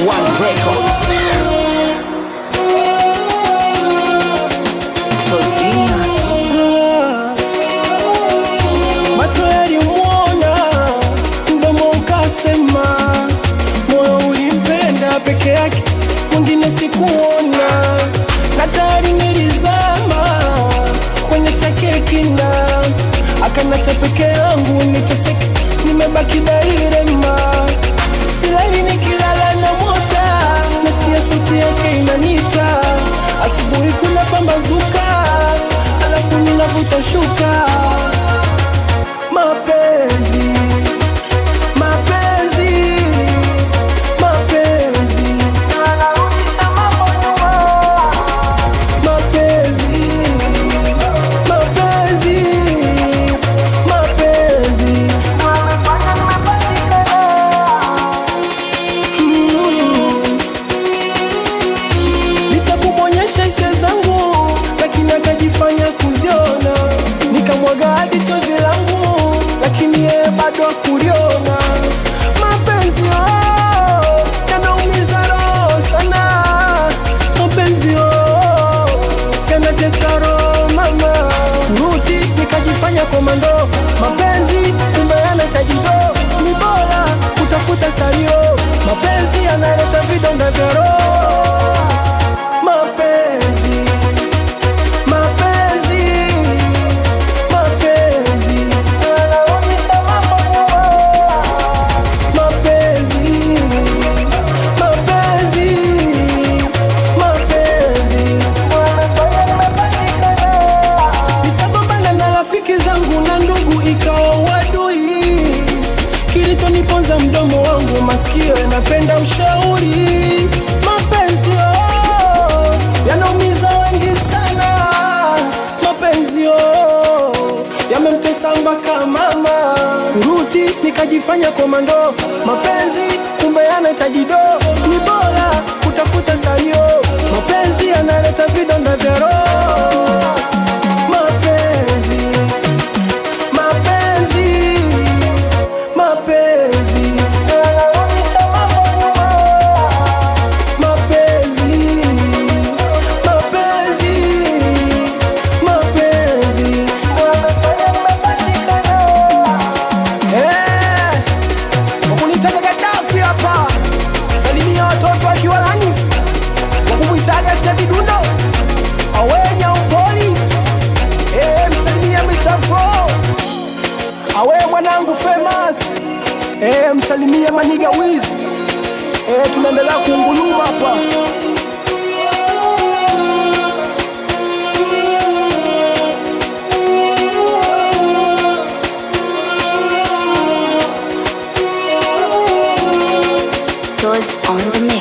One Records. Macho yalimuona, mdomo ukasema, moyo ulimpenda peke yake, mwingine sikuona. Na tayari nilizama kwenye chake kina, akanacha peke yangu niteseke, nimebaki dairema. Silali nikilala na mota, nasikia sauti yake inanita. Asubuhi kuna pambazuka, alafu ninavuta shuka. Mapenzi, mapenzi, mapenzi yanarudisha mambo nyuma. Mapenzi, mapenzi, mapenzi ndio yamefanya nimepatikana. Licha kumwonyesha hisia zangu, lakini akajifanya kuziona. Nikamwaga hadi chozi langu, lakini yeye bado hakuliona. Mapenzi yanaumiza roho sana. Mapenzi yanatesa roho mama. Ruti nikajifanya komando. Mapenzi kumbe yanahitaji do. Ni bora kutafuta salio. Mapenzi yanaleta vidonda vya roho. Mapenzi, mapenzi, mapenzi yanarudisha mambo nyuma. Mapenzi, mapenzi, mapenzi ndio yamefanya nimepatikana. Nisagombana na rafiki zangu na ndugu ikawa uadui. Kilichoniponza mdomo wangu, masikio yanapenda ushauri. Mapenzi yanaumiza wengi sana. Mapenzi yamemtesa mpaka mama. Ruti nikajifanya komando. Mapenzi kumbe yanahitaji do. Ni bora kutafuta salio. Mapenzi yanaleta vidonda vya roho. Mapenzi, mapenzi, mapenzi yanarudisha mambo nyuma. Mapenzi, mapenzi, mapenzi ndio yamefanya nimepatikana. Wakunitaga Gaddafi hapa. Salimia watoto akiwa nani, wakumwitaga Shebidundo awenya upoli. Msalimia Mr. Fro awe mwanangu famous. Msalimia Maniga Wiz. Tunaendelea kuunguluma hapa. Toes on the mix.